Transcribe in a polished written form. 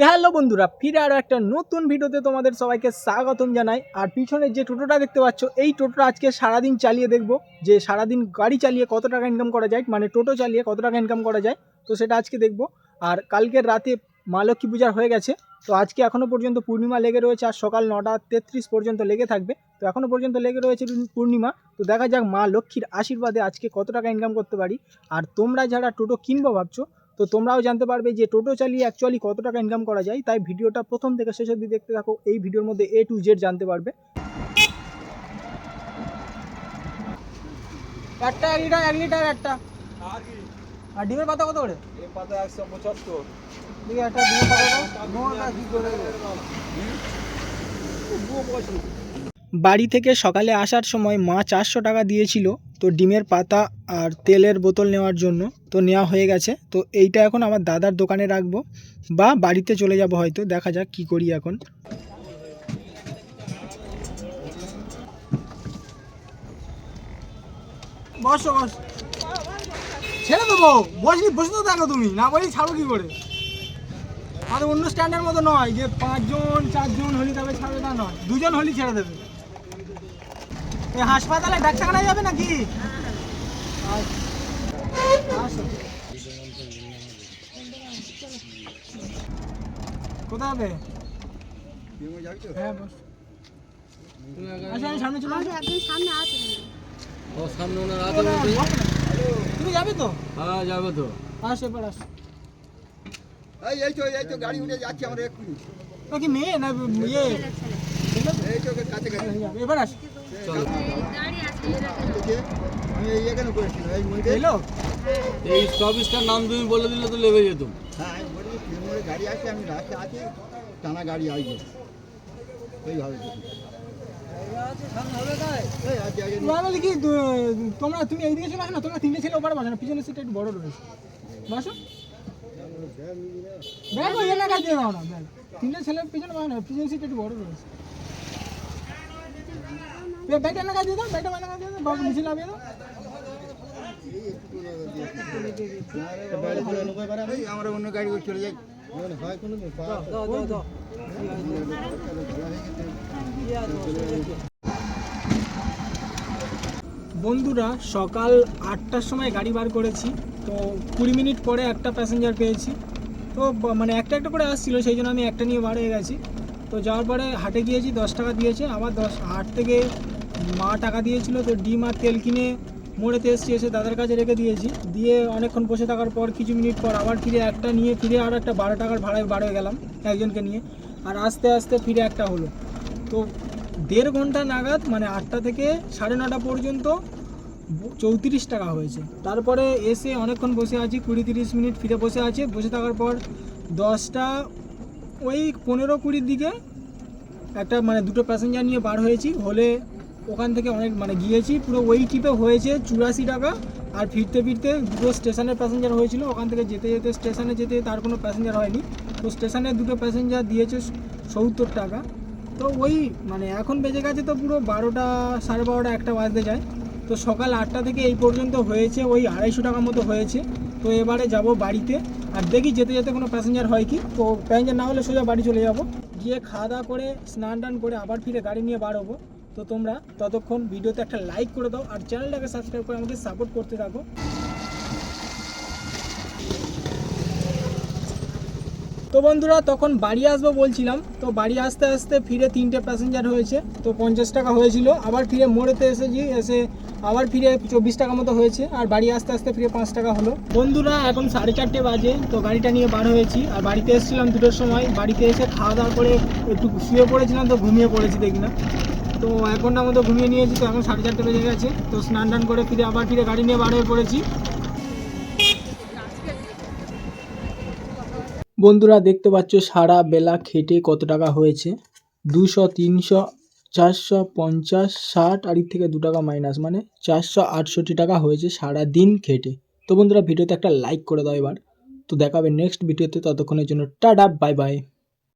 Hello বন্ধুরা, ফিরে আরও একটা নতুন ভিডিওতে তোমাদের সবাইকে স্বাগতম জানাই। আর পিছনে যে টোটোটা দেখতে পাচ্ছ, এই টোটোটা আজকে সারাদিন চালিয়ে দেখবো যে সারাদিন গাড়ি চালিয়ে কত টাকা ইনকাম করা যায়, মানে টোটো চালিয়ে কত টাকা ইনকাম করা যায়। তো সেটা আজকে দেখবো। আর কালকের রাতে মা লক্ষ্মী পূজার হয়ে গেছে, তো আজকে এখনও পর্যন্ত পূর্ণিমা লেগে রয়েছে আর সকাল 9:33 পর্যন্ত লেগে থাকবে। তো এখনও পর্যন্ত লেগে রয়েছে পূর্ণিমা। তো দেখা যাক মা লক্ষ্মীর আশীর্বাদে আজকে কত টাকা ইনকাম করতে পারি। আর তোমরা যারা টোটো কিনবো ভাবছো, তো তোমরাও জানতে পারবে যে টোটো চালিয়ে অ্যাকচুয়ালি কত টাকা ইনকাম করা যায়। তাই ভিডিওটা প্রথম থেকে শেষ অবধি দেখতে থাকো, এই ভিডিওর মধ্যে A to Z জানতে পারবে। একটা 1 লিটার একটা। আর ডিমের পাতা কত করে? ডিমের পাতা 175। ঠিক আছে, একটা ডিমের পাতা কি করে? বাড়ি থেকে সকালে আসার সময় মা 400 টাকা দিয়েছিল তো ডিমের পাতা আর তেলের বোতল নেওয়ার জন্য। তো নেওয়া হয়ে গেছে। তো এইটা এখন আমার দাদার দোকানে রাখবো বা বাড়িতে চলে যাব, হয়তো দেখা যাক কি করি এখন। বসো বস, ছেড়ে দেবো। বসে তো দেখো, তুমি না বলি ছাড়ো কি করে? আমাদের অন্য স্ট্যান্ডের মতো নয় যে 5 জন 4 জন হলে তবে ছাড়বে, তা নয়, 2 জন হলেই ছেড়ে দেবে। এই হাসপাতালে ডাক্তারখানা যাবে নাকি? কোথায় হবে? হ্যাঁ বস। আচ্ছা আমি সামনে চলে আসি। একদম সামনে আছে। ও সামনে ওনার আছে বলতে। তুমি যাবে তো? হ্যাঁ যাবে তো। আস এবার আস। এই তো গাড়ি উঠে যাচ্ছে আমরা এক্ষুনি। ও কি মেয়ে না ইয়ে? এই তো কাছে গাড়ি। এবার আস। চলো। গাড়ি আছে। আমি এই এখানে করেছিলাম এই মধ্যে। এলো? এই স্টপেজটার নাম তুমি বলে দিলে তো লেগে যেত। হ্যাঁ আমি বলি তৃণমূলের গাড়ি আছে, আমি রাস্তা আছে, টানা গাড়ি আসবে এইভাবে। এই আজকে আগে বলি কি তুমি এইদিকে চলে আসো না, তোমরা 3টে ছেলে ওপারে বসো না, পিছনের সিটটা একটু বড় রয়েছে, বসো। ব্যাগ ওই এলাকায় দিয়ে দাও না, ব্যাগ 3টে ছেলের পিছনে বসো না, পিছনের সিটটা একটু বড় রয়েছে। ব্যাগটা এলাকায় দিয়ে দাও, ব্যাগটা এলাকায় দিয়ে দাও, বাবু নিচে নামিয়ে দাও। আমরা অন্য গাড়ি করে চলে যাই। হয় কোনো বন্ধুরা, সকাল 8টার সময় গাড়ি বার করেছি, তো 20 মিনিট পরে একটা প্যাসেঞ্জার পেয়েছি। তো মানে একটা করে আসছিল, সেই জন্য আমি একটা নিয়ে বার হয়ে গেছি। তো যাওয়ার পরে হাটে গিয়েছি, 10 টাকা দিয়েছে, আবার 8 থেকে মা টাকা দিয়েছিল। তো ডিম আর তেল কিনে মোড়েতে এসে দাদার কাছে রেখে দিয়েছি। দিয়ে অনেকক্ষণ বসে থাকার পর কিছু মিনিট পর আবার ফিরে একটা নিয়ে ফিরে আর একটা 12 টাকার ভাড়ায় বার হয়ে গেলাম একজনকে নিয়ে। আর আস্তে আস্তে ফিরে একটা হলো। তো 1.5 ঘন্টা নাগাদ, মানে 8টা থেকে 9:30 পর্যন্ত 34 টাকা হয়েছে। তারপরে এসে অনেকক্ষণ বসে আছি, 20-30 মিনিট ফিরে বসে আছে। বসে থাকার পর 10টা ওই 15-20 দিকে একটা মানে 2টো প্যাসেঞ্জার নিয়ে বার হয়েছি। হলে ওখান থেকে অনেক মানে গিয়েছি, পুরো ওই ট্রিপে হয়েছে 84 টাকা। আর ফিরতে ফিরতে 2টো স্টেশনের প্যাসেঞ্জার হয়েছিল, ওখান থেকে যেতে যেতে স্টেশনে যেতে তার কোনো প্যাসেঞ্জার হয়নি। তো স্টেশনে 2টো প্যাসেঞ্জার দিয়েছে 70 টাকা। তো ওই মানে এখন বেজে গেছে তো পুরো 12টা 12:30 একটা বাজতে যায়। তো সকাল 8টা থেকে এই পর্যন্ত হয়েছে ওই 250 টাকা মতো হয়েছে। তো এবারে যাব বাড়িতে, আর দেখি যেতে যেতে কোনো প্যাসেঞ্জার হয় কি। তো প্যাসেঞ্জার না হলে সোজা বাড়ি চলে যাব, গিয়ে খাওয়া দাওয়া করে স্নান টান করে আবার ফিরে গাড়ি নিয়ে বার হবো। তো তোমরা ততক্ষণ ভিডিওতে একটা লাইক করে দাও আর চ্যানেলটাকে সাবস্ক্রাইব করে আমাকে সাপোর্ট করতে থাকো। তো বন্ধুরা, তখন বাড়ি আসবো বলছিলাম, তো বাড়ি আসতে আসতে ফিরে 3টে প্যাসেঞ্জার হয়েছে, তো 50 টাকা হয়েছিল। আবার ফিরে মোড়েতে এসে আবার ফিরে 24 টাকা মতো হয়েছে। আর বাড়ি আসতে আসতে ফিরে 5 টাকা হলো। বন্ধুরা, এখন 4:30 বাজে, তো গাড়িটা নিয়ে বার হয়েছি। আর বাড়িতে এসেছিলাম 2টোর সময়। বাড়িতে এসে খাওয়া দাওয়া করে একটু শুয়ে পড়েছিলাম, তো ঘুমিয়ে পড়েছি দেখি না। তো 1 ঘন্টার মতো ঘুমিয়ে নিয়েছি। তো এখন 4:30 বেজে গেছে। তো স্নান টান করে আবার ফিরে গাড়ি নিয়ে বার হয়ে পড়েছি। বন্ধুরা, দেখতে পাচ্ছ সারা বেলা খেটে কত টাকা হয়েছে। 200, 300, 400, 50, 60 আর এর থেকে 2 টাকা মাইনাস, মানে 468 টাকা হয়েছে সারা দিন খেটে। তো বন্ধুরা, ভিডিওতে একটা লাইক করে দাও এবার। তো দেখাবে নেক্সট ভিডিওতে, ততক্ষণের জন্য টাটা, বাই বাই।